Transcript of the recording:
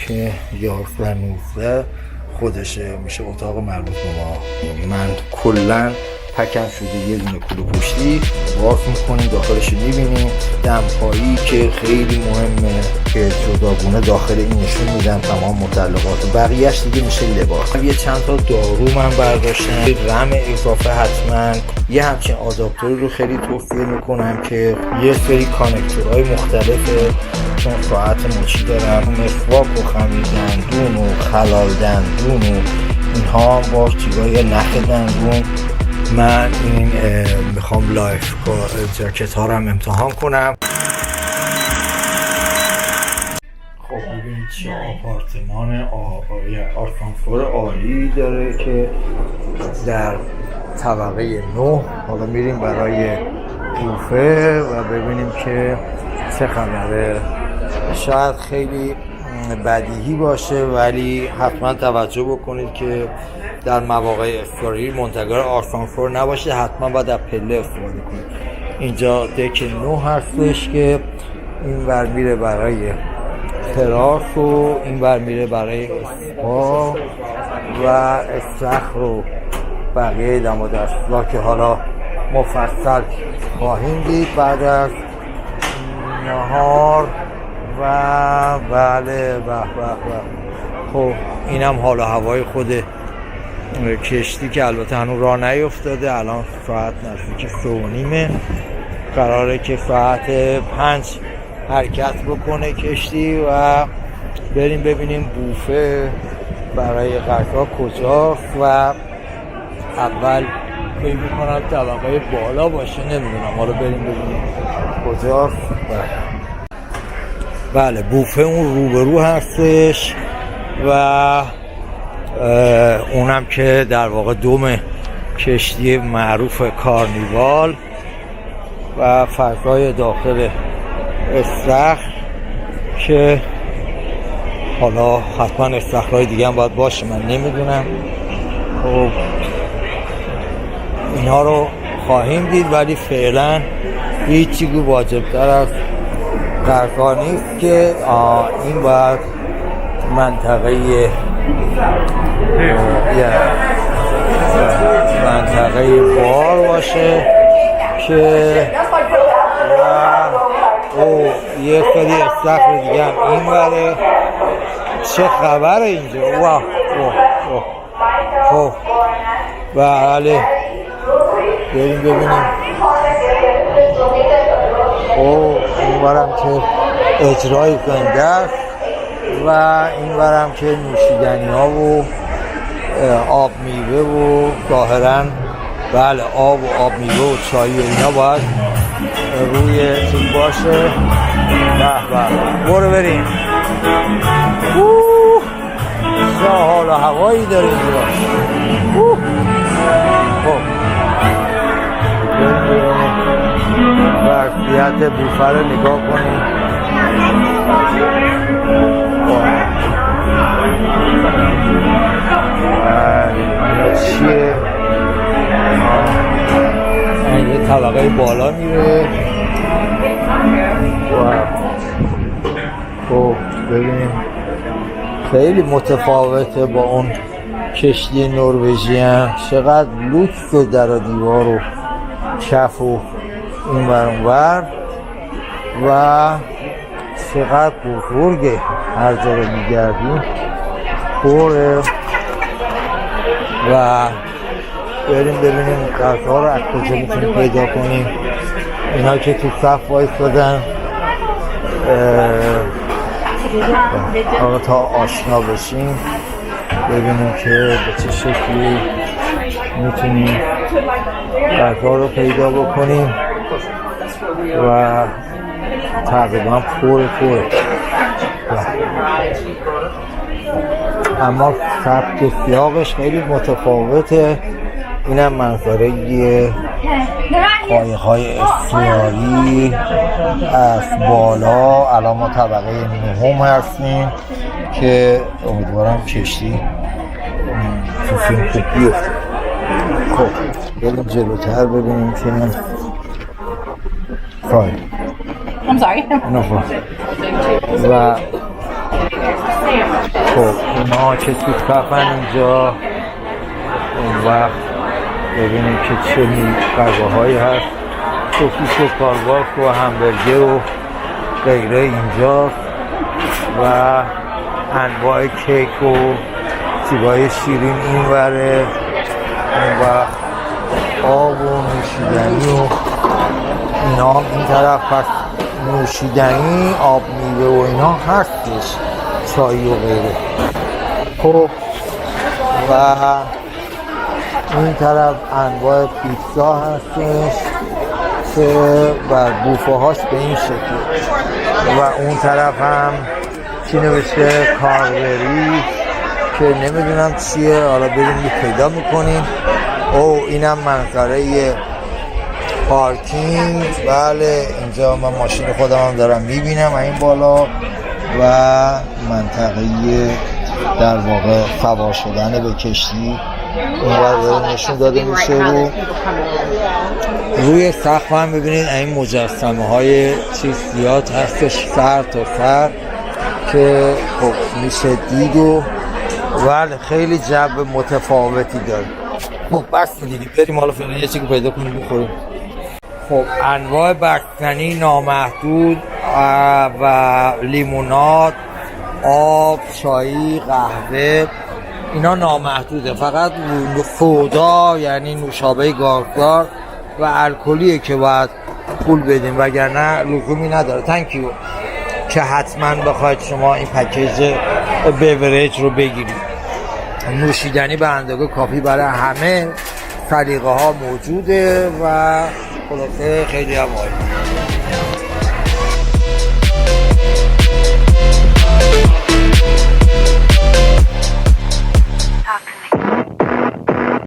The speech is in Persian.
که 11 خودشه، میشه اتاق مربوط به ما. من کلا پکم شده یه دونه کلو پشتی باز میکنیم، داخلش میبینیم دمپایی که خیلی مهمه که جداگونه داخل این نشون میدم تمام متعلقات، بقیهش دیگه میشه لباس. یه چند تا دارو من برداشتم، رم اضافه حتما، یه همچین آداپتوری رو خیلی توصیه میکنم که یه سری کانکتورهای مختلفه، چون ساعت مچی دارم، مسواک و خمیر دندون و خلال دندون و اینها با چیزای نخ دندون. من این میخوام لایف جاکت ها رو هم امتحان کنم. خب ببینید چه آپارتمان آسانسور عالی داره که در طبقه 9. حالا میریم برای بوفه و ببینیم که چه خبره. شاید خیلی بدیهی باشه ولی حتما توجه بکنید که در مواقع افتاری منتظر آسانسور نباشه، حتما باید از پله استفاده کنید. اینجا دک 9 هستش که این ور میره برای تراس و این ور میره برای اسپا و استخر و بقیه دم و دستگاه که حالا مفصل خواهیم دید بعد از نهار. و بله خب اینم حال و هوای خود کشتی که البته هنوز راه نیفتاده. الان ساعت نزدیک 3:30 قراره که ساعت 5 حرکت بکنه کشتی و بریم ببینیم بوفه برای غذا کجاست و اول فکر می‌کنم طبقه بالا باشه، نمیدونم، حالا بریم ببینیم کجاست. بله بوفه اون روبرو هستش و اونم که در واقع دوم کشتی معروف کارنیوال و فضای داخل استخر که حالا حتما استخرهای دیگه هم باید باشه، من نمیدونم. خب اینا رو خواهیم دید ولی فعلا هیچی که واجبتر از غرقا نیست که این باید منطقه بار باشه که یه سری استخر دیگه هم این بره. چه خبره اینجا؟ واه خب بله بریم ببینیم. این برم که اجرای زنده است و این برم که نوشیدنی ها و آب میوه و ظاهرا بله آب و آب میوه و چای و اینا باید روی چیز باشه. برو بریم. چه حال و هوایی داره اینجا. خب وضعیت بوفه رو نگاه کنید. چیه؟ یه طبقه بالا میره. خب ببینیم خیلی متفاوته با اون کشتی نروژین. چقدر لوکس در و دیوار و کف و این ور اون ور و چقدر بزرگه، هر جا رو میگردیم پره. و بریم ببینیم غذا رو از کجا میتونیم پیدا کنیم. اینا که تو صف وایسادن تا آشنا بشیم ببینیم که به چه شکلی میتونیم غذا رو پیدا بکنیم و تقریبا پره اما سبک سیاقش خیلی متفاوته. اینم منظره قایق‌های استواری از بالا. الان ما طبقه 9 هستیم که امیدوارم کشتی تو فیلم خوب بیفته. خب بریم جلوتر ببینیم که I'm sorry. و خب اینا چه تو کفن اینجا. اون وقت ببینیم که چه غذاهایی هست. سوسیس و کالباس و همبرگر و غیره اینجاست و انواع کیک و چیزای شیرین این وره. اون وقت آب و نوشیدنی و اینا این طرف. پس نوشیدنی آب میوه و اینا هستش، چای و غیره. خب و این طرف انواع پیتزا هستش که بر بوفه هاش به این شکل و اون طرف هم چی نوشته کاربری که نمیدونم چیه، حالا بریم پیدا میکنیم. او اینم منظره پارکینگ. بله اینجا من ماشین خودم هم دارم میبینم این بالا و منطقه در واقع سوار شدن به کشتی اونور نشون داده میشه. روی سقف هم ببینید این مجسمه های چیز زیاد هستش سر تا سر که خب میشه دید و بله خیلی جو متفاوتی داره. خب بس دیگه بریم حالا فعلا یه چیزی پیدا کنیم بخوریم. خب انواع بستنی نامحدود و لیموناد، آب، چای، قهوه اینا نامحدوده. فقط سودا یعنی نوشابه گازدار و الکلیه که باید پول بدیم وگرنه لزومی نداره. تانکیو که حتما بخواید شما این پکیج بیوریج رو بگیرید. نوشیدنی به اندازه کافی برای همه، سلیقه ها موجوده و خلاصه خیلی هم عالی.